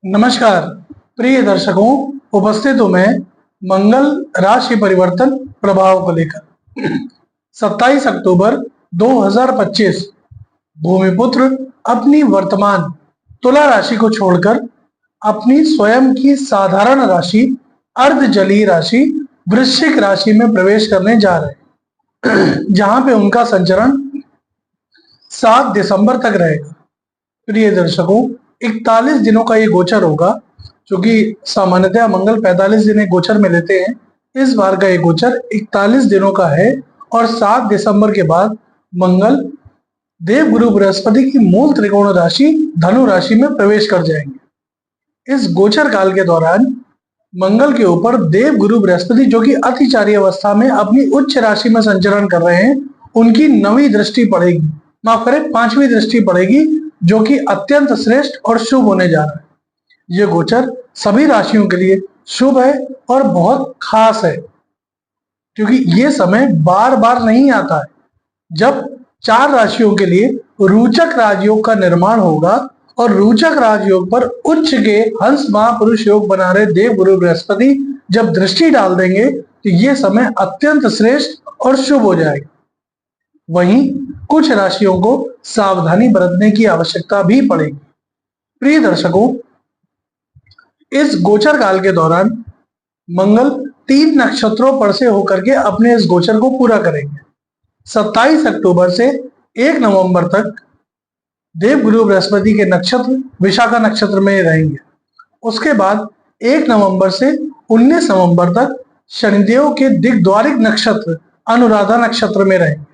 नमस्कार प्रिय दर्शकों, उपस्थित हूं मैं मंगल राशि परिवर्तन प्रभाव को लेकर 27 अक्टूबर 2025 भूमिपुत्र अपनी वर्तमान तुला राशि को छोड़कर अपनी स्वयं की साधारण राशि अर्ध जलीय राशि वृश्चिक राशि में प्रवेश करने जा रहे हैं जहां पे उनका संचरण 7 दिसंबर तक रहेगा। प्रिय दर्शकों, 41 दिनों का ये गोचर होगा, क्योंकि सामान्यतः मंगल 45 दिन एक गोचर में लेते हैं। इस बार का ये गोचर 41 दिनों का है और 7 दिसंबर के बाद मंगल देवगुरु बृहस्पति की मूल त्रिकोण राशि धनु राशि में प्रवेश कर जाएंगे। इस गोचर काल के दौरान मंगल के ऊपर देवगुरु बृहस्पति, जो कि अतिचारी अवस्था में अपनी उच्च राशि में संचरण कर रहे हैं, उनकी 9वीं दृष्टि पड़ेगी, माफ करें 5वीं दृष्टि पड़ेगी, जो कि अत्यंत श्रेष्ठ और शुभ होने जा रहा है। ये गोचर सभी राशियों के लिए शुभ है और बहुत खास है, क्योंकि ये समय बार बार नहीं आता है जब 4 राशियों के लिए रोचक राजयोग का निर्माण होगा और रोचक राजयोग पर उच्च के हंस महापुरुष योग बना रहे देव गुरु बृहस्पति जब दृष्टि डाल देंगे तो ये समय अत्यंत श्रेष्ठ और शुभ हो जाएगा। वहीं कुछ राशियों को सावधानी बरतने की आवश्यकता भी पड़ेगी। प्रिय दर्शकों, इस गोचर काल के दौरान मंगल 3 नक्षत्रों पर से होकर के अपने इस गोचर को पूरा करेंगे। 27 अक्टूबर से 1 नवंबर तक देवगुरु बृहस्पति के नक्षत्र विशाखा नक्षत्र में रहेंगे। उसके बाद 1 नवंबर से 19 नवंबर तक शनिदेव के दिग्द्वारिक नक्षत्र अनुराधा नक्षत्र में रहेंगे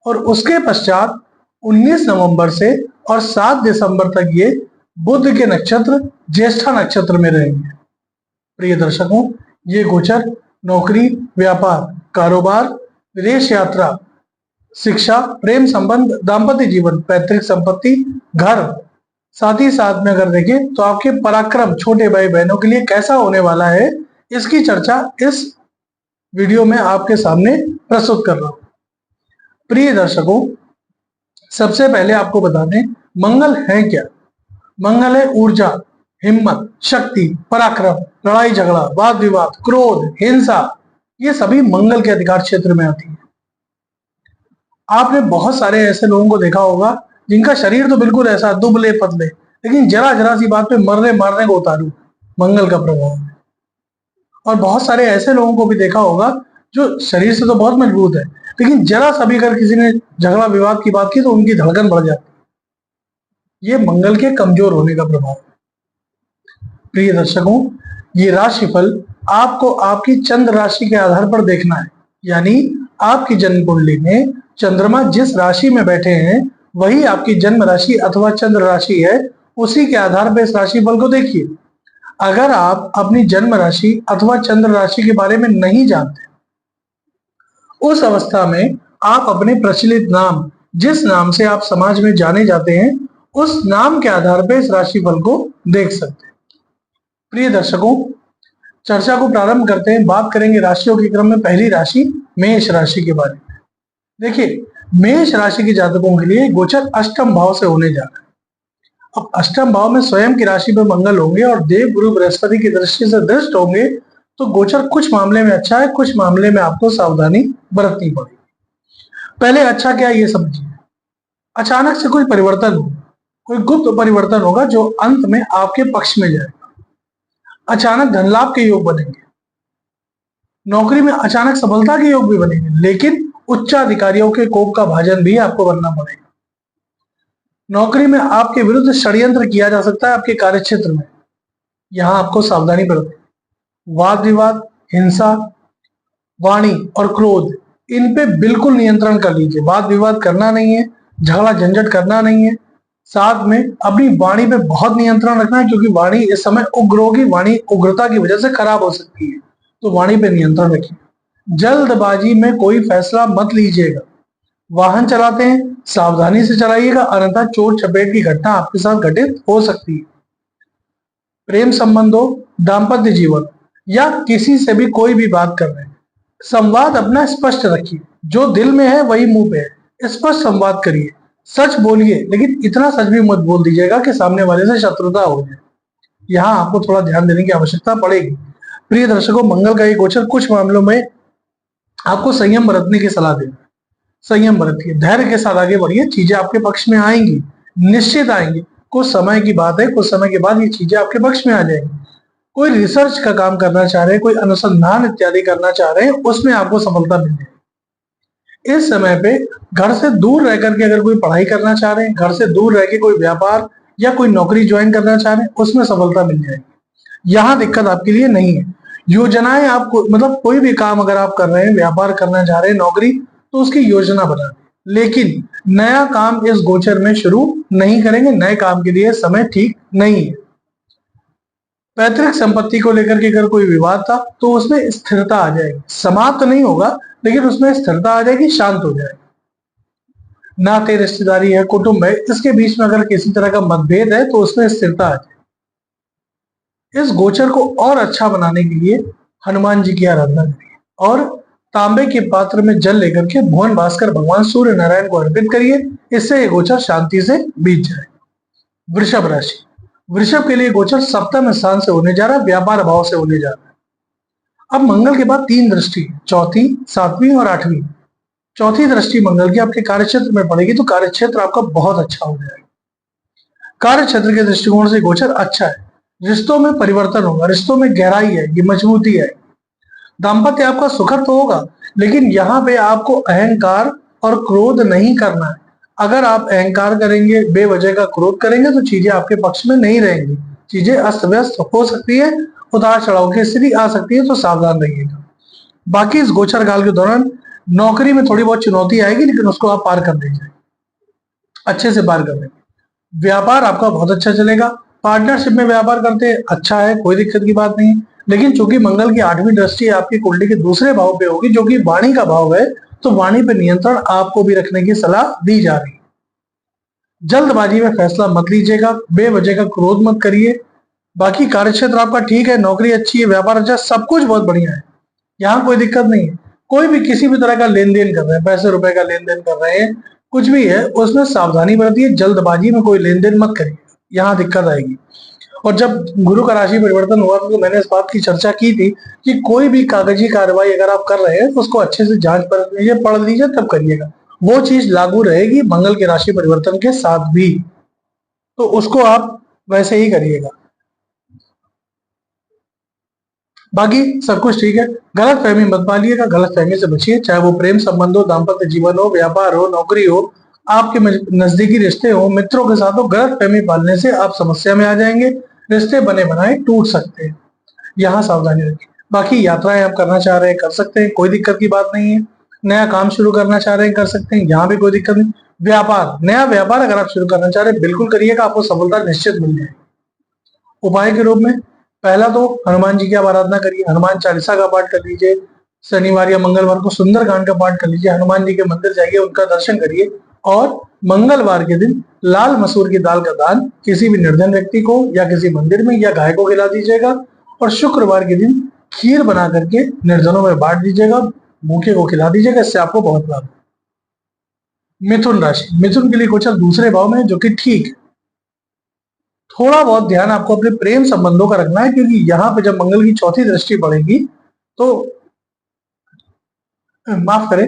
और उसके पश्चात 19 नवंबर से और 7 दिसंबर तक ये बुध के नक्षत्र ज्येष्ठा नक्षत्र में रहेंगे। प्रिय दर्शकों, ये गोचर नौकरी, व्यापार, कारोबार, विदेश यात्रा, शिक्षा, प्रेम संबंध, दाम्पत्य जीवन, पैतृक संपत्ति, घर, साथ ही साथ में अगर देखें तो आपके पराक्रम, छोटे भाई बहनों के लिए कैसा होने वाला है, इसकी चर्चा इस वीडियो में आपके सामने प्रस्तुत कर रहा हूं। प्रिय दर्शकों, सबसे पहले आपको बता दें मंगल है क्या। मंगल है ऊर्जा, हिम्मत, शक्ति, पराक्रम, लड़ाई झगड़ा, वाद विवाद, क्रोध, हिंसा, ये सभी मंगल के अधिकार क्षेत्र में आती है। आपने बहुत सारे ऐसे लोगों को देखा होगा जिनका शरीर तो बिल्कुल ऐसा दुबले पतले, लेकिन जरा जरा सी बात पे मरने मारने को उतारू, मंगल का प्रभाव है। और बहुत सारे ऐसे लोगों को भी देखा होगा जो शरीर से तो बहुत मजबूत है, लेकिन जरा सा भी अगर किसी ने झगड़ा विवाद की बात की तो उनकी धड़कन बढ़ जाती है। ये मंगल के कमजोर होने का प्रभाव है। प्रिय दर्शकों, ये राशिफल आपको आपकी चंद्र राशि के आधार पर देखना है, यानी आपकी जन्म कुंडली में चंद्रमा जिस राशि में बैठे हैं वही आपकी जन्म राशि अथवा चंद्र राशि है, उसी के आधार पर इस राशिफल को देखिए। अगर आप अपनी जन्म राशि अथवा चंद्र राशि के बारे में नहीं जानते, उस अवस्था में आप अपने प्रचलित नाम, जिस नाम से आप समाज में जाने जाते हैं, उस नाम के आधार पर इस राशिफल को देख सकते हैं। प्रिय दर्शकों, चर्चा को प्रारंभ करते हैं। बात करेंगे राशियों के क्रम में पहली राशि मेष राशि के बारे में। देखिए, मेष राशि के जातकों के लिए गोचर अष्टम भाव से होने जा रहा है। अब अष्टम भाव में स्वयं की राशि पर मंगल होंगे और देव गुरु बृहस्पति की दृष्टि से दृष्ट होंगे, तो गोचर कुछ मामले में अच्छा है, कुछ मामले में आपको सावधानी बरतनी पड़ेगी। पहले अच्छा क्या है ये समझिए। अचानक से कोई परिवर्तन होगा, कोई गुप्त परिवर्तन होगा जो अंत में आपके पक्ष में जाएगा। अचानक धन लाभ के योग बनेंगे, नौकरी में अचानक सफलता के योग भी बनेंगे, लेकिन उच्चाधिकारियों के कोप का भाजन भी आपको बनना पड़ेगा। नौकरी में आपके विरुद्ध षड्यंत्र किया जा सकता है आपके कार्यक्षेत्र में, यहां आपको सावधानी बरतनी। वाद विवाद, हिंसा, वाणी और क्रोध, इन पे बिल्कुल नियंत्रण कर लीजिए। वाद विवाद करना नहीं है, झगड़ा झंझट करना नहीं है। साथ में अपनी वाणी पे बहुत नियंत्रण रखना है, क्योंकि वाणी इस समय उग्र होगी, वाणी उग्रता की वजह से खराब हो सकती है, तो वाणी पे नियंत्रण रखिए। जल्दबाजी में कोई फैसला मत लीजिएगा। वाहन चलाते हैं सावधानी से चलाइएगा, अन्यथा चोट चपेट की घटना आपके साथ घटित हो सकती है। प्रेम संबंधों, दाम्पत्य जीवन या किसी से भी कोई भी बात कर रहे हैं, संवाद अपना स्पष्ट रखिए। जो दिल में है वही मुंह पे है। स्पष्ट संवाद करिए, सच बोलिए, लेकिन इतना सच भी मत बोल दीजिएगा कि सामने वाले से शत्रुता हो जाए। यहाँ आपको थोड़ा ध्यान देने की आवश्यकता पड़ेगी। प्रिय दर्शकों, मंगल का ये गोचर कुछ मामलों में आपको संयम बरतने की सलाह देता है। संयम बरतिए, धैर्य के साथ आगे बढ़िए, चीजें आपके पक्ष में आएंगी, निश्चित आएंगी। कुछ समय की बात है, कुछ समय के बाद ये चीजें आपके पक्ष में आ जाएंगी। कोई रिसर्च का काम करना चाह रहे हैं, कोई अनुसंधान इत्यादि करना चाह रहे हैं, उसमें आपको सफलता मिल जाएगी। इस समय पे घर से दूर रह करके अगर कोई पढ़ाई करना चाह रहे हैं, घर से दूर रह के कोई व्यापार या कोई नौकरी ज्वाइन करना चाह रहे हैं, उसमें सफलता मिल जाएगी। यहाँ दिक्कत आपके लिए नहीं है। योजनाएं आपको, मतलब कोई भी काम अगर आप कर रहे हैं, व्यापार करना चाह रहे हैं, नौकरी, तो उसकी योजना बना, लेकिन नया काम इस गोचर में शुरू नहीं करेंगे। नए काम के लिए समय ठीक नहीं है। पैतृक संपत्ति को लेकर के अगर कोई विवाद था तो उसमें स्थिरता आ जाएगी। समाप्त तो नहीं होगा, लेकिन उसमें स्थिरता आ जाएगी, शांत हो जाएगी। नाते, रिश्तेदारी है, कुटुंब है, इसके बीच में अगर किसी तरह का मतभेद है तो उसमें स्थिरता आ जाएगी। इस गोचर को और अच्छा बनाने के लिए हनुमान जी की आराधना करिए और तांबे के पात्र में जल लेकर के भुवन भास्कर भगवान सूर्य नारायण को अर्पित करिए। इससे ये गोचर शांति से बीत जाए। वृषभ राशि, वृषभ के लिए गोचर सप्तम स्थान से होने जा रहा है, व्यापार भाव से होने जा रहा है। अब मंगल के बाद 3 दृष्टि, चौथी, 7वीं और 8वीं। चौथी दृष्टि मंगल की आपके कार्यक्षेत्र में पड़ेगी तो कार्यक्षेत्र आपका बहुत अच्छा हो जाएगा। कार्यक्षेत्र के दृष्टिकोण से गोचर अच्छा है। रिश्तों में परिवर्तन होगा, रिश्तों में गहराई है, ये मजबूती है। दाम्पत्य आपका सुखद तो होगा, लेकिन यहाँ पे आपको अहंकार और क्रोध नहीं करना है। अगर आप अहंकार करेंगे, बेवजह का क्रोध करेंगे तो चीजें आपके पक्ष में नहीं रहेंगी, चीजें अस्त व्यस्त हो सकती है, उतार चढ़ाव की स्थिति आ सकती है, तो सावधान रहिएगा। बाकी इस गोचर काल के दौरान नौकरी में थोड़ी बहुत चुनौती आएगी, लेकिन उसको आप पार कर लीजिए, अच्छे से पार कर लेंगे। व्यापार आपका बहुत अच्छा चलेगा। पार्टनरशिप में व्यापार करते हैं, अच्छा है, कोई दिक्कत की बात नहीं। लेकिन चूंकि मंगल की 8वीं दृष्टि आपकी कुंडली के दूसरे भाव पे होगी, जो कि वाणी का भाव है, तो वाणी पे नियंत्रण आपको भी रखने की सलाह दी जा रही है। जल्दबाजी में फैसला मत लीजिएगा, बेवजह का क्रोध मत करिए। बाकी कार्यक्षेत्र आपका ठीक है, नौकरी अच्छी है, व्यापार अच्छा, सब कुछ बहुत बढ़िया है, यहाँ कोई दिक्कत नहीं है। कोई भी किसी भी तरह का लेन देन कर रहे हैं, पैसे रुपए का लेन देन कर रहे हैं, कुछ भी है, उसमें सावधानी बरतिए, जल्दबाजी में कोई लेन देन मत करिए, यहाँ दिक्कत आएगी। और जब गुरु का राशि परिवर्तन हुआ था तो मैंने इस बात की चर्चा की थी कि कोई भी कागजी कार्रवाई अगर आप कर रहे हैं तो उसको अच्छे से जांच परख लीजिए, पढ़ लीजिए, तब करिएगा। वो चीज लागू रहेगी मंगल के राशि परिवर्तन के साथ भी, तो उसको आप वैसे ही करिएगा। बाकी सब कुछ ठीक है। गलत फहमी मत पालिएगा, गलत फहमी से बचिए, चाहे वो प्रेम संबंध हो, दाम्पत्य जीवन हो, व्यापार हो, नौकरी हो, आपके नजदीकी रिश्ते हो, मित्रों के साथ हो। गलत फहमी पालने से आप समस्या में आ जाएंगे, रिश्ते बने बनाए टूट सकते हैं, यहाँ सावधानी रखिए। बाकी यात्राएं आप करना चाह रहे हैं, कर सकते हैं, कोई दिक्कत की बात नहीं है। नया काम शुरू करना चाह रहे हैं, कर सकते हैं, यहाँ भी कोई दिक्कत नहीं। व्यापार, नया व्यापार अगर आप शुरू करना चाह रहे हैं, बिल्कुल करिएगा, आपको सफलता निश्चित मिल जाएगी। उपाय के रूप में पहला तो हनुमान जी की आप आराधना करिए, हनुमान चालीसा का पाठ कर लीजिए, शनिवार या मंगलवार को सुंदरकांड का पाठ कर लीजिए, हनुमान जी के मंदिर जाइए, उनका दर्शन करिए, और मंगलवार के दिन लाल मसूर की दाल का दान किसी भी निर्धन व्यक्ति को या किसी मंदिर में या गाय को खिला दीजिएगा, और शुक्रवार के दिन खीर बना करके निर्धनों में बांट दीजिएगा, भूखे को खिला दीजिएगा, इससे आपको बहुत लाभ। मिथुन राशि, मिथुन के लिए गोचर दूसरे भाव में, जो कि ठीक है। थोड़ा बहुत ध्यान आपको अपने प्रेम संबंधों का रखना है, क्योंकि यहाँ पे जब मंगल की चौथी दृष्टि पड़ेगी तो माफ करें,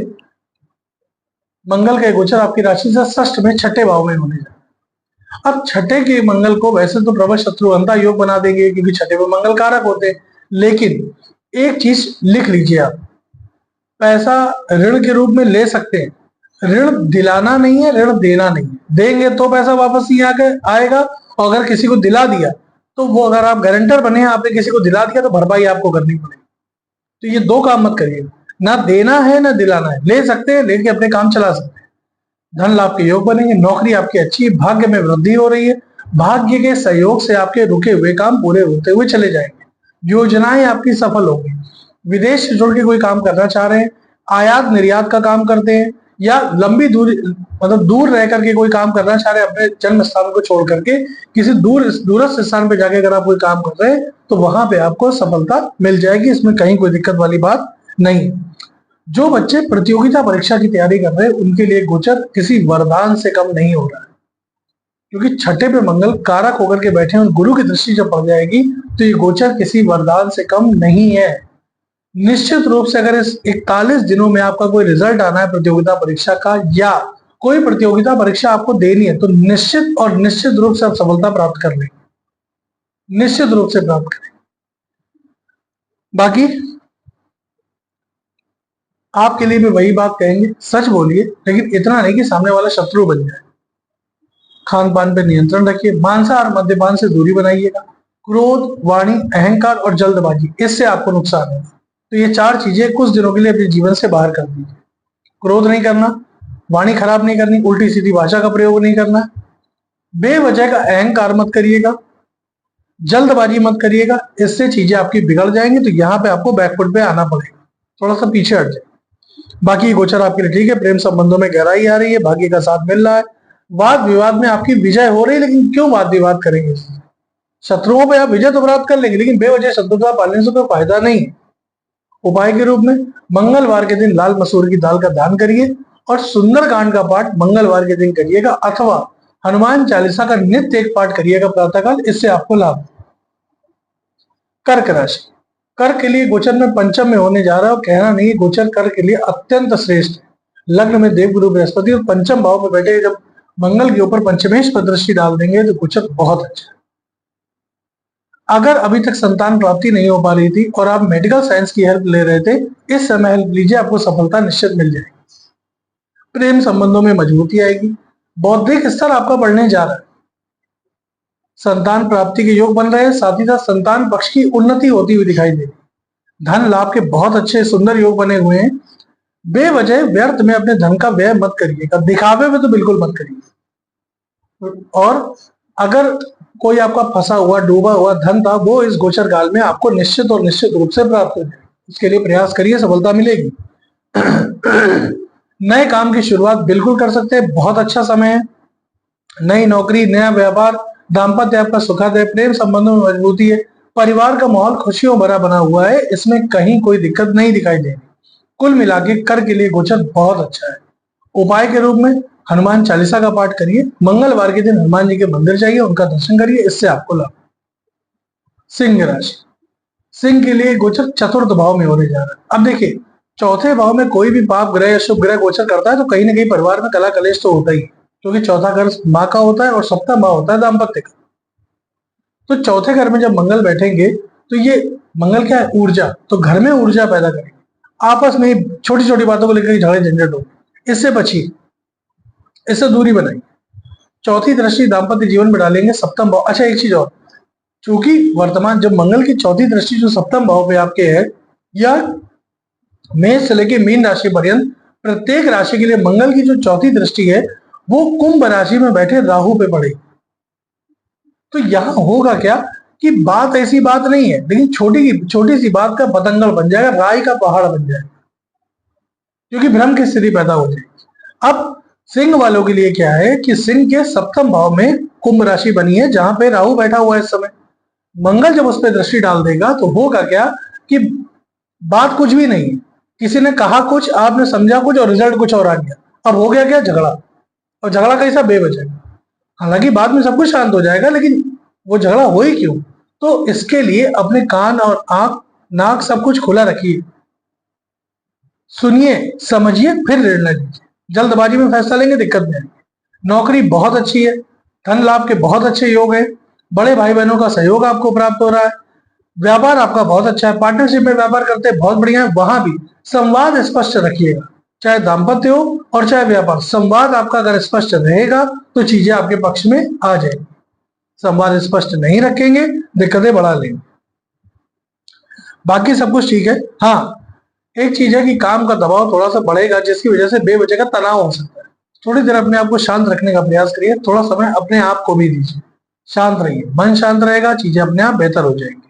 मंगल का गोचर आपकी राशि से षष्ठ में छठे भाव में होने जा रहा है। अब छठे के मंगल को वैसे तो प्रबल शत्रु अंधा योग बना देंगे, क्योंकि छठे में मंगल कारक होते हैं, लेकिन एक चीज लिख लीजिए आप, पैसा ऋण के रूप में ले सकते हैं, ऋण दिलाना नहीं है, ऋण देना नहीं है। देंगे तो पैसा वापस ही आएगा, और अगर किसी को दिला दिया तो वो, अगर आप गारंटर बने हैं, आपने किसी को दिला दिया तो भरपाई आपको करनी पड़ेगी। तो ये दो काम मत करिए, ना देना है ना दिलाना है। ले सकते हैं, लेके अपने काम चला सकते हैं, धन लाभ के योग बनेंगे, नौकरी आपकी अच्छी है, भाग्य में वृद्धि हो रही है, भाग्य के सहयोग से आपके रुके हुए काम पूरे होते हुए चले जाएंगे, योजनाएं आपकी सफल होंगी। विदेश से जुड़ के कोई काम करना चाह रहे हैं, आयात निर्यात का काम करते हैं, या लंबी दूरी, मतलब दूर रह करके कोई काम करना चाह रहे हैं, अपने जन्म स्थान को छोड़ करके किसी दूरस्थ स्थान पे जाके अगर आप कोई काम कर रहे हैं तो वहां पे आपको सफलता मिल जाएगी, इसमें कहीं कोई दिक्कत वाली बात नहीं। जो बच्चे प्रतियोगिता परीक्षा की तैयारी कर रहे हैं उनके लिए गोचर किसी वरदान से कम नहीं हो रहा है। क्योंकि छठे पे मंगल कारक होकर के बैठे हैं और गुरु की दृष्टि जब पड़ जाएगी तो ये गोचर किसी वरदान से कम नहीं है। निश्चित रूप से अगर इस 41 दिनों में आपका कोई रिजल्ट आना है प्रतियोगिता परीक्षा का, या कोई प्रतियोगिता परीक्षा आपको देनी है, तो निश्चित और निश्चित रूप से आप सफलता प्राप्त कर लेंगे, निश्चित रूप से प्राप्त करेंगे। बाकी आपके लिए भी वही बात कहेंगे, सच बोलिए, लेकिन इतना नहीं कि सामने वाला शत्रु बन जाए। खान पान पर नियंत्रण रखिए, मांसाहार मद्यपान से दूरी बनाइएगा। क्रोध, वाणी, अहंकार और जल्दबाजी, इससे आपको नुकसान होगा। तो ये 4 चीजें कुछ दिनों के लिए अपने जीवन से बाहर कर दीजिए। क्रोध नहीं करना, वाणी खराब नहीं करनी, उल्टी सीधी भाषा का प्रयोग नहीं करना, बेवजह का अहंकार मत करिएगा, जल्दबाजी मत करिएगा, इससे चीजें आपकी बिगड़ जाएंगी। तो यहाँ पे आपको बैकफुट पे आना पड़ेगा, थोड़ा सा पीछे हट जाए। बाकी गोचर आपके लिए ठीक है, प्रेम संबंधों में गहराई आ रही है, भाग्य का साथ मिल रहा है, वाद विवाद में आपकी विजय हो रही है। लेकिन क्यों वाद विवाद करेंगे? शत्रुओं पे आप विजय तो प्राप्त कर लेंगे, लेकिन बेवजह शत्रुता पालने से कोई फायदा नहीं है। उपाय के रूप में मंगलवार के दिन लाल मसूर की दाल का दान करिए और सुंदरकांड का पाठ मंगलवार के दिन करिएगा, अथवा हनुमान चालीसा का नित्य एक पाठ करिएगा प्रातःकाल, इससे आपको लाभ। कर्क राशि, कर्क के लिए गोचर में पंचम में होने जा रहा है और कहना नहीं, गोचर कर्क के लिए अत्यंत श्रेष्ठ है। लग्न में देवगुरु बृहस्पति और पंचम भाव में बैठे जब मंगल के ऊपर पंचमेश पर दृष्टि डाल देंगे तो गोचर बहुत अच्छा है। अगर अभी तक संतान प्राप्ति नहीं हो पा रही थी और आप मेडिकल साइंस की हेल्प ले रहे थे, इस समय हेल्प लीजिए, आपको सफलता निश्चित मिल जाएगी। प्रेम संबंधों में मजबूती आएगी, बौद्धिक स्तर आपका बढ़ने जा रहा है, संतान प्राप्ति के योग बन रहे हैं, साथ ही साथ संतान पक्ष की उन्नति होती हुई दिखाई दे रही, धन लाभ के बहुत अच्छे सुंदर योग बने हुए हैं। बेवजह व्यर्थ में अपने धन का व्यय मत करिएगा, दिखावे में तो बिल्कुल मत करिए। और अगर कोई आपका फंसा हुआ डूबा हुआ धन था, वो इस गोचर काल में आपको निश्चित और निश्चित रूप से प्राप्त हो जाए, उसके लिए प्रयास करिए, सफलता मिलेगी। नए काम की शुरुआत बिल्कुल कर सकते हैं, बहुत अच्छा समय है। नई नौकरी, नया व्यापार, दाम्पत्य आपका सुखद है, प्रेम संबंधों में मजबूती है, परिवार का माहौल खुशियों भरा बना हुआ है, इसमें कहीं कोई दिक्कत नहीं दिखाई दे रही। कुल मिला के कर्क के लिए गोचर बहुत अच्छा है। उपाय के रूप में हनुमान चालीसा का पाठ करिए, मंगलवार के दिन हनुमान जी के मंदिर जाइए, उनका दर्शन करिए, इससे आपको लाभ। सिंह राशि, सिंह के लिए गोचर चतुर्थ भाव में होने जा रहा है। अब देखिए, चौथे भाव में कोई भी पाप ग्रह या शुभ ग्रह गोचर करता है तो कहीं ना कहीं परिवार में कला कलेश तो होता ही है, क्योंकि चौथा घर माँ का होता है और सप्तम भाव होता है दाम्पत्य का। तो चौथे घर में जब मंगल बैठेंगे तो ये मंगल क्या है? ऊर्जा, तो घर में ऊर्जा पैदा करेंगे, आपस में छोटी छोटी बातों को लेकर झगड़े झंझट हो, इससे बचिए, इससे दूरी बनाइए। चौथी दृष्टि दाम्पत्य जीवन में डालेंगे सप्तम भाव। अच्छा, एक चीज और, चूंकि वर्तमान जब मंगल की चौथी दृष्टि जो सप्तम भाव पे आपके है, या मेष से लेके मीन राशि पर्यंत प्रत्येक राशि के लिए मंगल की जो चौथी दृष्टि है वो कुंभ राशि में बैठे राहु पे पड़ेगी। तो यहां होगा क्या कि बात ऐसी बात नहीं है, लेकिन छोटी सी बात का बतंगड़ बन जाएगा, राय का पहाड़ बन जाएगा, क्योंकि भ्रम की स्थिति पैदा हो जाएगी। अब सिंह वालों के लिए क्या है कि सिंह के सप्तम भाव में कुंभ राशि बनी है, जहां पे राहु बैठा हुआ है इस समय। मंगल जब उस पर दृष्टि डाल देगा तो होगा क्या कि बात कुछ भी नहीं है, किसी ने कहा कुछ, आपने समझा कुछ और रिजल्ट कुछ और आ गया। अब हो गया क्या? झगड़ा। और झगड़ा कैसा? बेवजह। हालांकि बाद में सब कुछ शांत हो जाएगा, लेकिन वो झगड़ा हो ही क्यों? तो इसके लिए अपने कान और आंख नाक सब कुछ खुला रखिए, सुनिए समझिए फिर निर्णय लीजिए। जल्दबाजी में फैसला लेंगे दिक्कत में आएगी। नौकरी बहुत अच्छी है, धन लाभ के बहुत अच्छे योग है, बड़े भाई बहनों का सहयोग आपको प्राप्त हो रहा है, व्यापार आपका बहुत अच्छा है, पार्टनरशिप में व्यापार करते हैं बहुत बढ़िया है। वहां भी संवाद स्पष्ट रखिएगा, चाहे दाम्पत्य हो और चाहे व्यापार, संवाद आपका अगर स्पष्ट रहेगा तो चीजें आपके पक्ष में आ जाएंगी। संवाद स्पष्ट नहीं रखेंगे, दिक्कतें बढ़ा लेंगे। बाकी सब कुछ ठीक है। हाँ, एक चीज है कि काम का दबाव थोड़ा सा बढ़ेगा, जिसकी वजह से बेवजह का तनाव हो सकता है। थोड़ी देर अपने आप को शांत रखने का प्रयास करिए, थोड़ा समय अपने आप को भी दीजिए, शांत रहिए, मन शांत रहेगा, चीजें अपने आप बेहतर हो जाएंगी।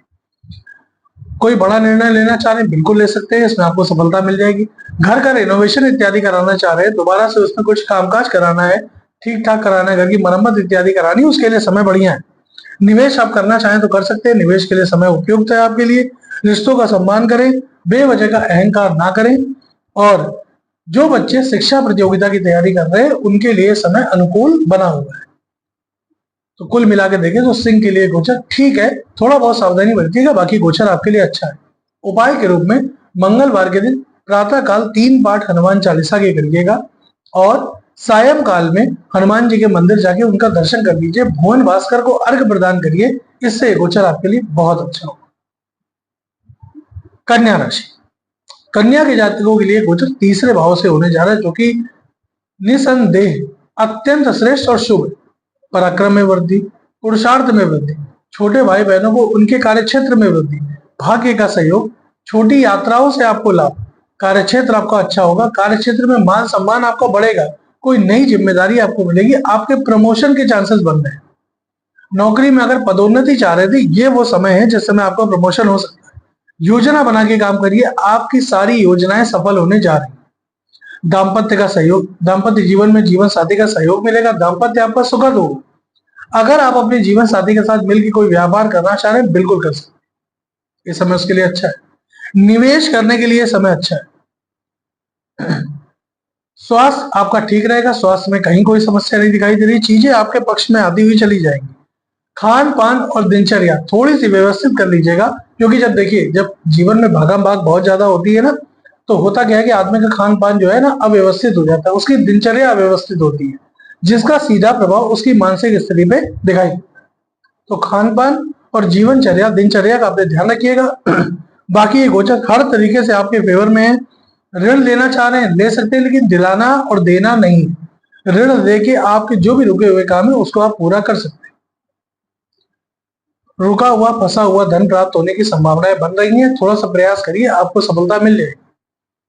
कोई बड़ा निर्णय लेना चाह रहे हैं बिल्कुल ले सकते हैं, इसमें आपको सफलता मिल जाएगी। घर का रिनोवेशन इत्यादि कराना चाह रहे हैं, दोबारा से उसमें कुछ कामकाज कराना है, ठीक ठाक कराना है, घर की मरम्मत इत्यादि करानी है, उसके लिए समय बढ़िया है। निवेश आप करना चाहें तो कर सकते हैं, निवेश के लिए समय उपयुक्त है आपके लिए। रिश्तों का सम्मान करें, बेवजह का अहंकार ना करें। और जो बच्चे शिक्षा प्रतियोगिता की तैयारी कर रहे हैं उनके लिए समय अनुकूल बना हुआ है। तो कुल मिला के देखें तो सिंह के लिए गोचर ठीक है, थोड़ा बहुत सावधानी बरतिएगा, बाकी गोचर आपके लिए अच्छा है। उपाय के रूप में मंगलवार के दिन प्रातः काल 3 पाठ हनुमान चालीसा के करिएगा और सायं काल में हनुमान जी के मंदिर जाके उनका दर्शन कर लीजिए, भुवन भास्कर को अर्घ प्रदान करिए, इससे गोचर आपके लिए बहुत अच्छा होगा। कन्या राशि, कन्या के जातकों के लिए गोचर तीसरे भाव से होने जा रहा है, जो कि निसंदेह अत्यंत श्रेष्ठ और शुभ। पराक्रम में वृद्धि, पुरुषार्थ में वृद्धि, छोटे भाई बहनों को उनके कार्य क्षेत्र में वृद्धि, भाग्य का सहयोग, छोटी यात्राओं से आपको लाभ, कार्य क्षेत्र आपका अच्छा होगा, कार्य क्षेत्र में मान सम्मान आपका बढ़ेगा, कोई नई जिम्मेदारी आपको मिलेगी, आपके प्रमोशन के चांसेस बन रहे हैं। नौकरी में अगर पदोन्नति चाह रहे थे, ये वो समय है जिस समय आपका प्रमोशन हो सकता है। योजना बना के काम करिए, आपकी सारी योजनाएं सफल होने जा रही हैं। दाम्पत्य का सहयोग, दाम्पत्य जीवन में जीवन साथी का सहयोग मिलेगा, दाम्पत्य आपका सुखद होगा। अगर आप अपने जीवन साथी के साथ मिलकर कोई व्यापार करना चाह रहे हैं, बिल्कुल कर सकते हैं, ये समय उसके लिए अच्छा है। निवेश करने के लिए समय अच्छा है। स्वास्थ्य आपका ठीक रहेगा, स्वास्थ्य में कहीं कोई समस्या नहीं दिखाई दे रही, चीजें आपके पक्ष में आती हुई चली जाएंगी। खान पान और दिनचर्या थोड़ी सी व्यवस्थित कर लीजिएगा, क्योंकि जब देखिए, जब जीवन में भागम भाग बहुत ज्यादा होती है ना, तो होता क्या है कि आदमी का खान पान जो है ना अव्यवस्थित हो जाता है, उसकी दिनचर्या अव्यवस्थित होती है, जिसका सीधा प्रभाव उसकी मानसिक स्थिति पे दिखाई। तो खान पान और जीवनचर्या, दिनचर्या का आपने ध्यान रखिएगा। बाकी ये गोचर हर तरीके से आपके फेवर में है। ऋण लेना चाह रहे हैं ले सकते हैं, लेकिन दिलाना और देना नहीं। ऋण लेके आपके जो भी रुके हुए काम है उसको आप पूरा कर सकते हैं। रुका हुआ फंसा हुआ धन प्राप्त होने की संभावनाएं बन रही हैं, थोड़ा सा प्रयास करिए, आपको सफलता मिल जाएगी।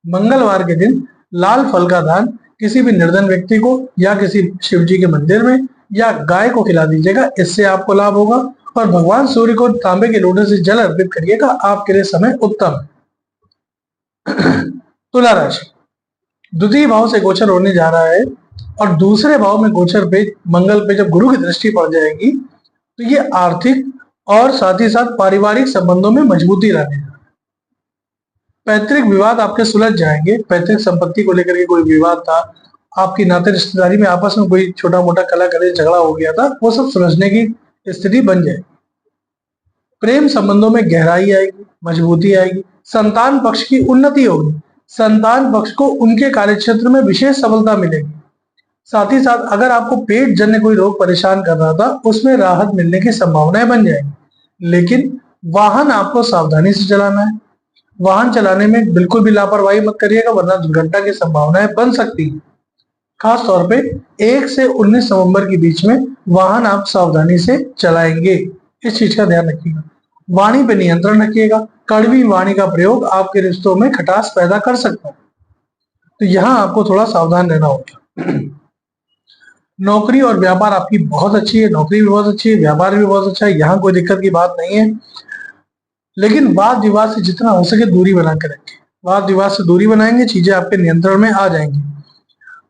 मंगलवार के दिन लाल फल का दान किसी भी निर्धन व्यक्ति को या किसी शिव जी के मंदिर में या गाय को खिला दीजिएगा, इससे आपको लाभ होगा। और भगवान सूर्य को तांबे के लोटे से जल अर्पित करिएगा, आपके लिए समय उत्तम है। तुला राशि, द्वितीय भाव से गोचर होने जा रहा है और दूसरे भाव में गोचर पे मंगल पे जब गुरु की दृष्टि पड़ जाएगी तो ये आर्थिक और साथ ही साथ पारिवारिक संबंधों में मजबूती लाने जा रहा है। पैतृक विवाद आपके सुलझ जाएंगे, पैतृक संपत्ति को लेकर के कोई विवाद था, आपकी नाते रिश्तेदारी में आपस में कोई छोटा मोटा कला करे झगड़ा हो गया था, वो सब सुलझने की स्थिति बन जाएगी। प्रेम संबंधों में गहराई आएगी, मजबूती आएगी, संतान पक्ष की उन्नति होगी, संतान पक्ष को उनके कार्यक्षेत्र में विशेष सफलता मिलेगी। साथ ही साथ अगर आपको पेट जन्य कोई रोग परेशान कर रहा था, उसमें राहत मिलने की संभावनाएं बन जाएगी। लेकिन वाहन आपको सावधानी से चलाना है, वाहन चलाने में बिल्कुल भी लापरवाही मत करिएगा, वरना दुर्घटना की संभावनाएं बन सकती है। खास तौर पे 1 से 19 नवंबर के बीच में वाहन आप सावधानी से चलाएंगे, इस चीज का ध्यान रखिएगा। वाणी पे नियंत्रण रखिएगा, कड़वी वाणी का प्रयोग आपके रिश्तों में खटास पैदा कर सकता है, तो यहाँ आपको थोड़ा सावधान रहना होगा। नौकरी और व्यापार आपकी बहुत अच्छी है, नौकरी भी बहुत अच्छी है, व्यापार भी बहुत अच्छा है, यहाँ कोई दिक्कत की बात नहीं है। लेकिन वाद विवाद से जितना हो सके दूरी बना के रखें, वाद विवाद से दूरी बनाएंगे, चीजें आपके नियंत्रण में आ जाएंगी।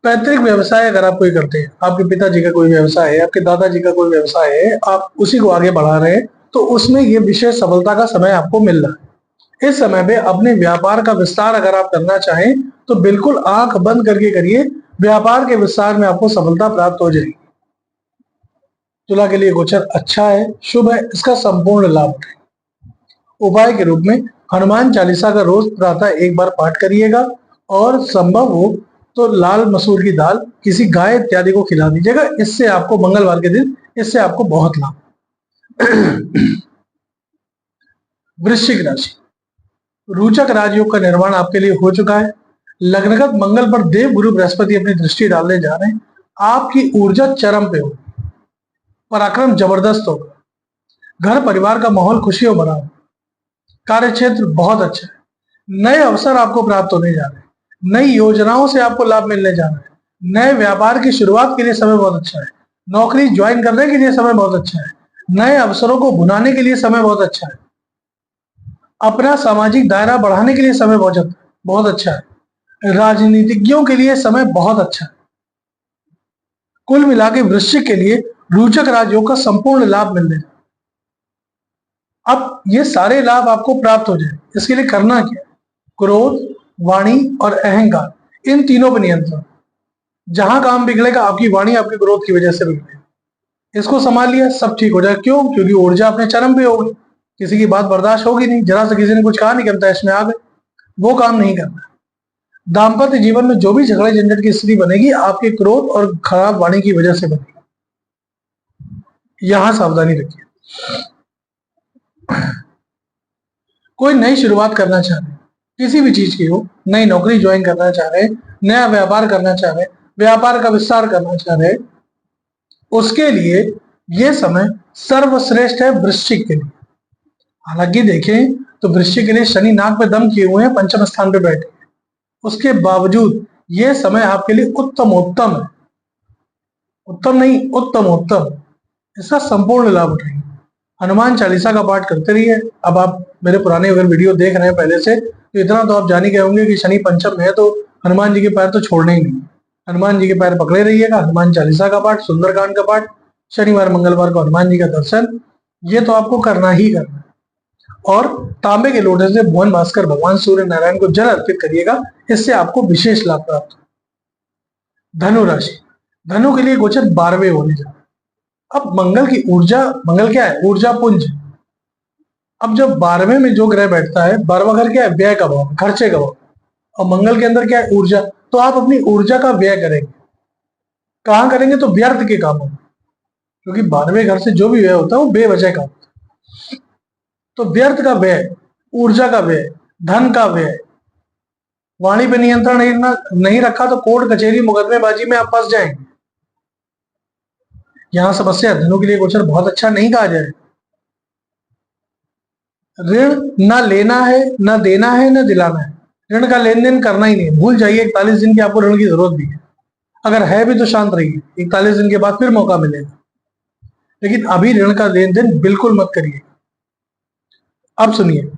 पैतृक व्यवसाय अगर आप कोई करते हैं, आपके पिताजी का कोई व्यवसाय है, आपके दादाजी का कोई व्यवसाय है, आप उसी को आगे बढ़ा रहे हैं, तो उसमें ये विशेष सफलता का समय आपको मिल रहा है। इस समय पे अपने व्यापार का विस्तार अगर आप करना चाहें तो बिल्कुल आंख बंद करके करिए, व्यापार के विस्तार में आपको सफलता प्राप्त हो जाएगी। तुला के लिए गोचर अच्छा है, शुभ है, इसका संपूर्ण लाभ उठाएं। उपाय के रूप में हनुमान चालीसा का रोज प्रातः 1 बार पाठ करिएगा और संभव हो तो लाल मसूर की दाल किसी गाय इत्यादि को खिला दीजिएगा, इससे आपको मंगलवार के दिन इससे आपको बहुत लाभ। वृश्चिक राशि, रोचक राजयोग का निर्माण आपके लिए हो चुका है। लग्नगत मंगल पर देव गुरु बृहस्पति अपनी दृष्टि डालने जा रहे हैं, आपकी ऊर्जा चरम पे होगी, पराक्रम जबरदस्त होगा, घर परिवार का माहौल खुशियों भरा होगा, कार्य क्षेत्र बहुत अच्छा है, नए अवसर आपको प्राप्त होने जा रहे हैं, नई योजनाओं से आपको लाभ मिलने जा रहा है, नए व्यापार की शुरुआत के लिए समय बहुत अच्छा है, नौकरी ज्वाइन करने के लिए समय बहुत अच्छा है, नए अवसरों को भुनाने के लिए समय बहुत अच्छा है, अपना सामाजिक दायरा बढ़ाने के लिए समय बहुत अच्छा है, राजनीतिज्ञों के लिए समय बहुत अच्छा है। कुल मिला के वृश्चिक के लिए रोचक राजयोग का संपूर्ण लाभ मिलने जा रहा है। अब ये सारे लाभ आपको प्राप्त हो जाए, इसके लिए करना क्या है? क्रोध, वाणी और अहंकार, इन तीनों पर नियंत्रण। जहां काम बिगड़ेगा आपकी वाणी आपके क्रोध की वजह से बिगड़ेगा, इसको संभाल लिया, सब ठीक हो जाएगा। क्यों? क्योंकि ऊर्जा अपने चरम पे होगी, किसी की बात बर्दाश्त होगी नहीं, जरा से किसी ने कुछ कहा नहीं करता इसमें आ गए, वो काम नहीं करना। दाम्पत्य जीवन में जो भी झगड़े झंझट की स्थिति बनेगी, आपके क्रोध और खराब वाणी की वजह से बनेगी, यहां सावधानी रखिए। कोई नई शुरुआत करना चाह रहे, किसी भी चीज की हो, नई नौकरी ज्वाइन करना चाह रहे, नया व्यापार करना चाह रहे, व्यापार का विस्तार करना चाह रहे, उसके लिए यह समय सर्वश्रेष्ठ है वृश्चिक के लिए। हालांकि देखें तो वृश्चिक के लिए शनि नाक पे दम किए हुए हैं, पंचम स्थान पे बैठे, उसके बावजूद यह समय आपके लिए उत्तम है, उत्तम नहीं उत्तम, इसका संपूर्ण लाभ उठाइए। हनुमान चालीसा का पाठ करते रहिए। अब आप मेरे पुराने अगर वीडियो देख रहे हैं पहले से, तो इतना तो आप जान ही गए होंगे कि शनि पंचम में है तो हनुमान जी के पैर तो छोड़ने ही नहीं, हनुमान जी के पैर पकड़े रहिएगा। हनुमान चालीसा का पाठ, सुंदरकांड का पाठ, शनिवार मंगलवार को हनुमान जी का दर्शन, ये तो आपको करना ही करना है। और तांबे के लोटे से भुवन भास्कर भगवान सूर्य नारायण को जल अर्पित करिएगा, इससे आपको विशेष लाभ प्राप्त हो। धनु राशि, धनु के लिए गोचर 12वें होने जा रहा है। अब मंगल की ऊर्जा, मंगल क्या है? ऊर्जा पुंज। अब जब 12वें में जो ग्रह बैठता है, 12वां घर क्या है? व्यय का भाव, खर्चे का भाव, और मंगल के अंदर क्या है? ऊर्जा। तो आप अपनी ऊर्जा का व्यय करेंगे, कहां करेंगे? तो व्यर्थ के कामों में, क्योंकि 12वें घर से जो भी व्यय होता है वो बेवजह का होता है। तो व्यर्थ का व्यय, ऊर्जा का व्यय, धन का व्यय, वाणी पे नियंत्रण नहीं रखा तो कोर्ट कचहरी मुकदमेबाजी में आप फंस जाएंगे। यहां समस्या, धनु के लिए गोचर बहुत अच्छा नहीं कहा जाए। ऋण ना लेना है, ना देना है, ना दिलाना है, ऋण का लेन देन करना ही नहीं, भूल जाइए। 41 दिन की आपको ऋण की जरूरत भी है, अगर है भी तो शांत रहिए, 41 दिन के बाद फिर मौका मिलेगा, लेकिन अभी ऋण का लेन देन बिल्कुल मत करिए। अब सुनिए,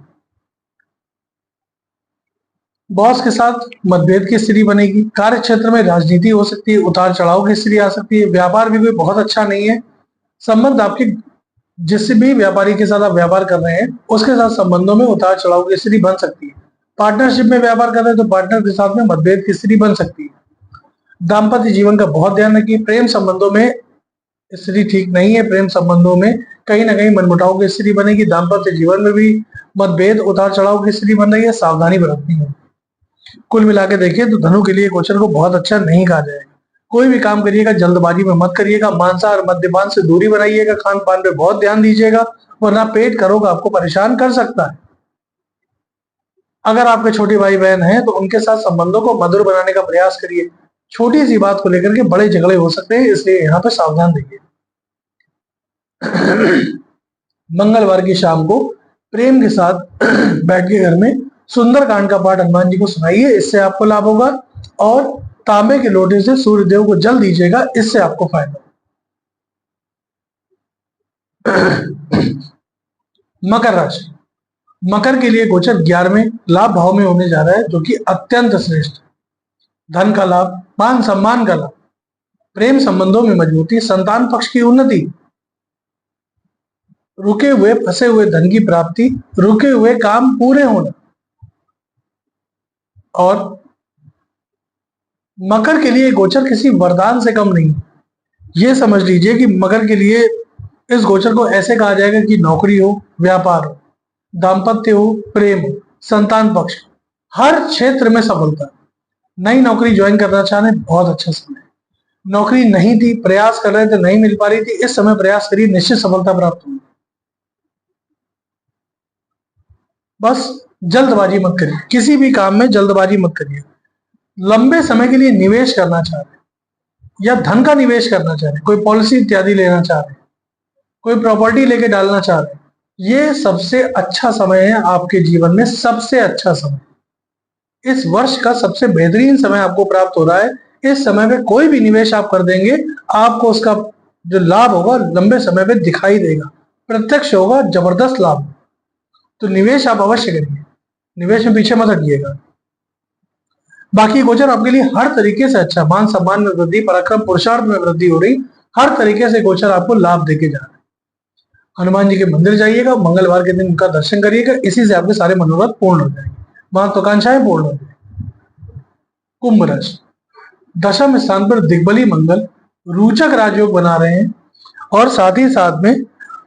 बॉस के साथ मतभेद की स्थिति बनेगी, कार्य क्षेत्र में राजनीति हो सकती है, उतार चढ़ाव की स्थिति आ सकती है, व्यापार भी कोई बहुत अच्छा नहीं है, संबंध आपके जिस भी व्यापारी के साथ आप व्यापार कर रहे हैं उसके साथ संबंधों में उतार चढ़ाव की स्थिति बन सकती है। पार्टनरशिप में व्यापार कर रहे हैं तो पार्टनर के साथ में मतभेद की स्थिति बन सकती है। दाम्पत्य जीवन का बहुत ध्यान रखिए। प्रेम संबंधों में स्थिति ठीक नहीं है, प्रेम संबंधों में कहीं ना कहीं मनमुटाव की स्थिति बनेगी। दाम्पत्य जीवन में भी मतभेद उतार चढ़ाव की स्थिति बन रही है, सावधानी बरतनी है। कुल मिला के देखिए तो धनु के लिए गोचर को बहुत अच्छा नहीं कहा जाएगा। कोई भी काम करिएगा जल्दबाजी में मत करिएगा, मांसाहार और मद्यपान से दूरी बनाइएगा, खान पान पे बहुत ध्यान दीजिएगा, वरना पेट करोगा आपको परेशान कर सकता है। अगर आपके छोटे भाई बहन हैं तो उनके साथ संबंधों को मधुर बनाने का प्रयास करिए। छोटी सी बात को लेकर के बड़े झगड़े हो सकते हैं, इसलिए यहाँ पे सावधान रहिए। मंगलवार की शाम को प्रेम के साथ बैठ के घर में सुंदरकांड का पाठ हनुमान जी को सुनाइए, इससे आपको लाभ होगा। और तांबे के लोटे से सूर्य देव को जल दीजिएगा, इससे आपको फायदा। मकर राशि, मकर के लिए गोचर 11वें लाभ भाव में होने जा रहा है, जो कि अत्यंत श्रेष्ठ। धन का लाभ, मान सम्मान का लाभ, प्रेम संबंधों में मजबूती, संतान पक्ष की उन्नति, रुके हुए फंसे हुए धन की प्राप्ति, रुके हुए काम पूरे होना। और मकर के लिए गोचर किसी वरदान से कम नहीं। ये समझ लीजिए कि मकर के लिए इस गोचर को ऐसे कहा जाएगा कि नौकरी हो, व्यापार हो, दाम्पत्य हो, प्रेम हो, संतान पक्ष, हर क्षेत्र में सफलता। नई नौकरी ज्वाइन करना चाह रहे, बहुत अच्छा समय। नौकरी नहीं थी, प्रयास कर रहे थे, नहीं मिल पा रही थी, इस समय प्रयास करिए, निश्चित सफलता प्राप्त होगी। बस जल्दबाजी मत करिए, किसी भी काम में जल्दबाजी मत करिए। लंबे समय के लिए निवेश करना चाह रहे या धन का निवेश करना चाह रहे, कोई पॉलिसी इत्यादि लेना चाह रहे, कोई प्रॉपर्टी लेके डालना चाह रहे, ये सबसे अच्छा समय है आपके जीवन में, सबसे अच्छा समय। इस वर्ष का सबसे बेहतरीन समय आपको प्राप्त हो रहा है। इस समय में कोई भी निवेश आप कर देंगे, आपको उसका जो लाभ होगा लंबे समय में दिखाई देगा, प्रत्यक्ष होगा, जबरदस्त लाभ। तो निवेश आप अवश्य करिए, निवेश में पीछे मत हटिएगा। बाकी गोचर आपके लिए हर तरीके से अच्छा, मान सम्मान में वृद्धि, पराक्रम पुरुषार्थ में वृद्धि हो रही, हर तरीके से गोचर आपको लाभ देके जा रहा है। हनुमान जी के मंदिर जाइएगा, मंगलवार के दिन उनका दर्शन करिएगा, इसी से आपके सारे मनोरथ पूर्ण हो जाएंगे, महत्वाकांक्षाएं पूर्ण हो जाएंगी। कुंभ राशि, दशम स्थान पर दिग्बली मंगल रोचक राजयोग बना रहे हैं और साथ ही साथ में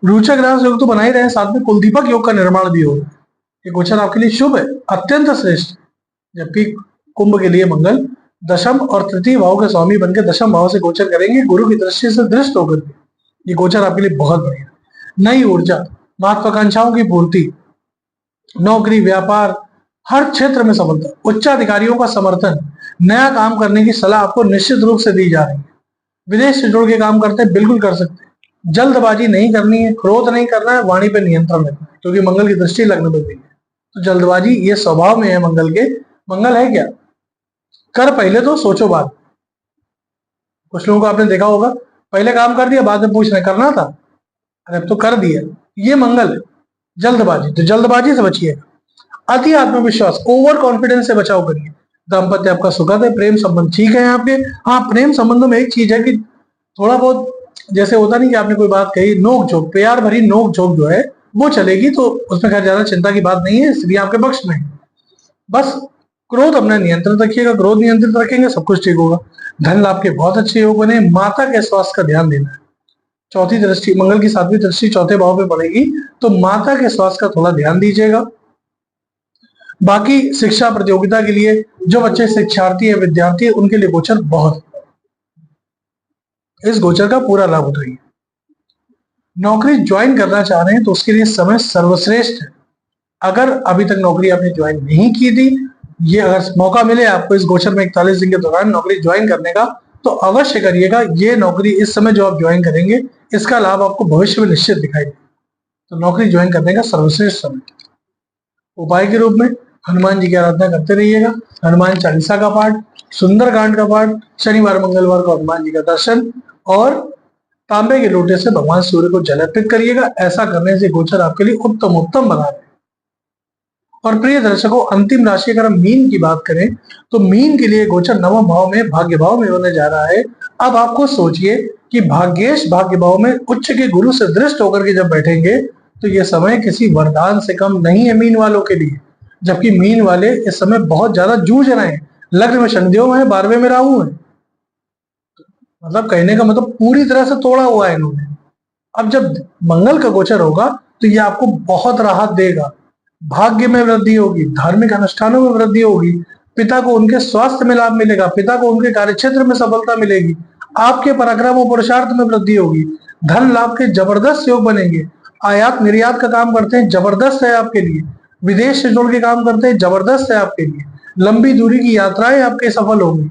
रोचक राजयोग तो बना ही रहे, साथ में कुलदीपक योग का निर्माण भी होगा। ये गोचर आपके लिए शुभ है, अत्यंत श्रेष्ठ। जबकि कुंभ के लिए मंगल दशम और तृतीय भाव के स्वामी बनकर दशम भाव से गोचर करेंगे, गुरु की दृष्टि से दृष्ट होकर के। ये गोचर आपके लिए बहुत बढ़िया। नई ऊर्जा, महत्वाकांक्षाओं की पूर्ति, नौकरी, व्यापार, हर क्षेत्र में सफलता, उच्चाधिकारियों का समर्थन, नया काम करने की सलाह आपको निश्चित रूप से दी जा रही है। विदेश से जुड़ के काम करते हैं, बिल्कुल कर सकते हैं। जल्दबाजी नहीं करनी है, क्रोध नहीं करना है, वाणी पर नियंत्रण रखना है, क्योंकि मंगल की दृष्टि लग्न पर भी है। तो जल्दबाजी ये स्वभाव में है मंगल के। मंगल है क्या, कर पहले तो सोचो बाद। कुछ लोगों को आपने देखा होगा, पहले काम कर दिया, बाद में पूछ रहे करना था, अरे अब तो कर दिया। ये मंगल है। जल्दबाजी, तो जल्दबाजी से बचिएगा। अति आत्मविश्वास, ओवर कॉन्फिडेंस से बचाव करिए। दाम्पत्य आपका सुखद है, प्रेम संबंध ठीक है आपके। हाँ, प्रेम संबंधों में एक चीज है कि थोड़ा बहुत जैसे होता नहीं कि आपने कोई बात कही, नोक झोंक, प्यार भरी नोक झोंक जो है वो चलेगी, तो उसमें खैर ज्यादा चिंता की बात नहीं है, इसलिए आपके पक्ष में। बस क्रोध अपना नियंत्रित रखिएगा, क्रोध नियंत्रित रखेंगे सब कुछ ठीक होगा। धन लाभ के बहुत अच्छे योग बने। माता के स्वास्थ्य का ध्यान देना है। चौथी दृष्टि, मंगल की 7वीं दृष्टि चौथे भाव पे पड़ेगी, तो माता के स्वास्थ्य का थोड़ा ध्यान दीजिएगा। बाकी शिक्षा प्रतियोगिता के लिए जो बच्चे शिक्षार्थी है, विद्यार्थी है, उनके लिए गोचर बहुत, इस गोचर का पूरा लाभ उठाइए। नौकरी ज्वाइन करना चाह रहे हैं तो उसके लिए समय सर्वश्रेष्ठ है। अगर अभी तक नौकरी आपने ज्वाइन नहीं की थी, ये अगर मौका मिले आपको इस गोचर में 41 दिन के दौरान नौकरी ज्वाइन करने का, तो अवश्य करिएगा। ये नौकरी इस समय जो आप ज्वाइन करेंगे, इसका लाभ आपको भविष्य में निश्चित दिखाई देगा। तो नौकरी ज्वाइन करने का सर्वश्रेष्ठ समय। उपाय के रूप में हनुमान जी की आराधना करते रहिएगा। हनुमान चालीसा का पाठ, सुंदरकांड का पाठ, शनिवार मंगलवार को हनुमान जी का दर्शन, और तांबे के लोटे से भगवान सूर्य को जल अर्पित करिएगा। ऐसा करने से गोचर आपके लिए उत्तम उत्तम बना है। और प्रिय दर्शकों, अंतिम राशि अगर हम मीन की बात करें, तो मीन के लिए गोचर नवम भाव में, भाग्य भाव में होने जा रहा है। अब आपको सोचिए कि भाग्येश भाग्य भाव में उच्च के गुरु से दृष्ट होकर के जब बैठेंगे, तो यह समय किसी वरदान से कम नहीं है मीन वालों के लिए। जबकि मीन वाले इस समय बहुत ज्यादा जूझ रहे हैं। लग्न में शनिदेव है, 12वें में राहु है, मतलब कहने का मतलब पूरी तरह से तोड़ा हुआ है इन्होंने। अब जब मंगल का गोचर होगा तो ये आपको बहुत राहत देगा। भाग्य में वृद्धि होगी, धार्मिक अनुष्ठानों में वृद्धि होगी, पिता को उनके स्वास्थ्य में लाभ मिलेगा, पिता को उनके कार्यक्षेत्र में सफलता मिलेगी, आपके पराक्रम और पुरुषार्थ में वृद्धि होगी, धन लाभ के जबरदस्त योग बनेंगे। आयात निर्यात का काम करते हैं, जबरदस्त है आपके लिए। विदेश से जुड़ के काम करते हैं, जबरदस्त है आपके लिए। लंबी दूरी की यात्राएं आपके सफल होंगी।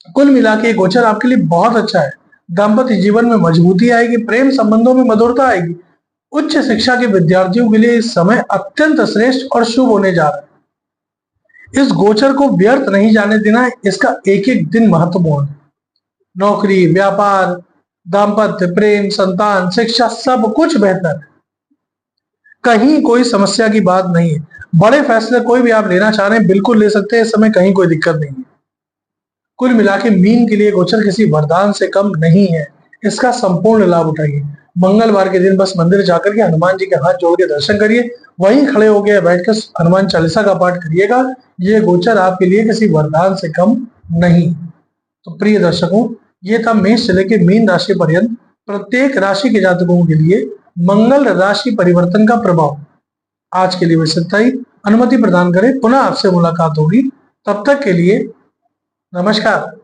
कुल मिला के गोचर आपके लिए बहुत अच्छा है। दाम्पत्य जीवन में मजबूती आएगी, प्रेम संबंधों में मधुरता आएगी। उच्च शिक्षा के विद्यार्थियों के लिए इस समय अत्यंत श्रेष्ठ और शुभ होने जा रहा है। इस गोचर को व्यर्थ नहीं जाने देना, इसका एक एक दिन महत्वपूर्ण है। नौकरी, व्यापार, दाम्पत्य, प्रेम, संतान, शिक्षा, सब कुछ बेहतर है। कहीं कोई समस्या की बात नहीं है। बड़े फैसले कोई भी आप लेना चाह रहे हैं, बिल्कुल ले सकते हैं, इस समय कहीं कोई दिक्कत नहीं है। कुल मिला के मीन के लिए गोचर किसी वरदान से कम नहीं है। इसका संपूर्ण लाभ उठाइए। मंगलवार के दिन बस मंदिर जाकर के हनुमान जी के हाथ जोड़ के दर्शन करिए, वहीं खड़े हो गए बैठकर हनुमान चालीसा का पाठ करिएगा। ये गोचर आपके लिए किसी वरदान से कम नहीं। तो प्रिय दर्शकों, ये था मेष से लेकर मीन राशि पर्यंत प्रत्येक राशि के जातकों के लिए मंगल राशि परिवर्तन का प्रभाव। आज के लिए बस इतना ही। अनुमति प्रदान करें, पुनः आपसे मुलाकात होगी। तब तक के लिए नमस्कार।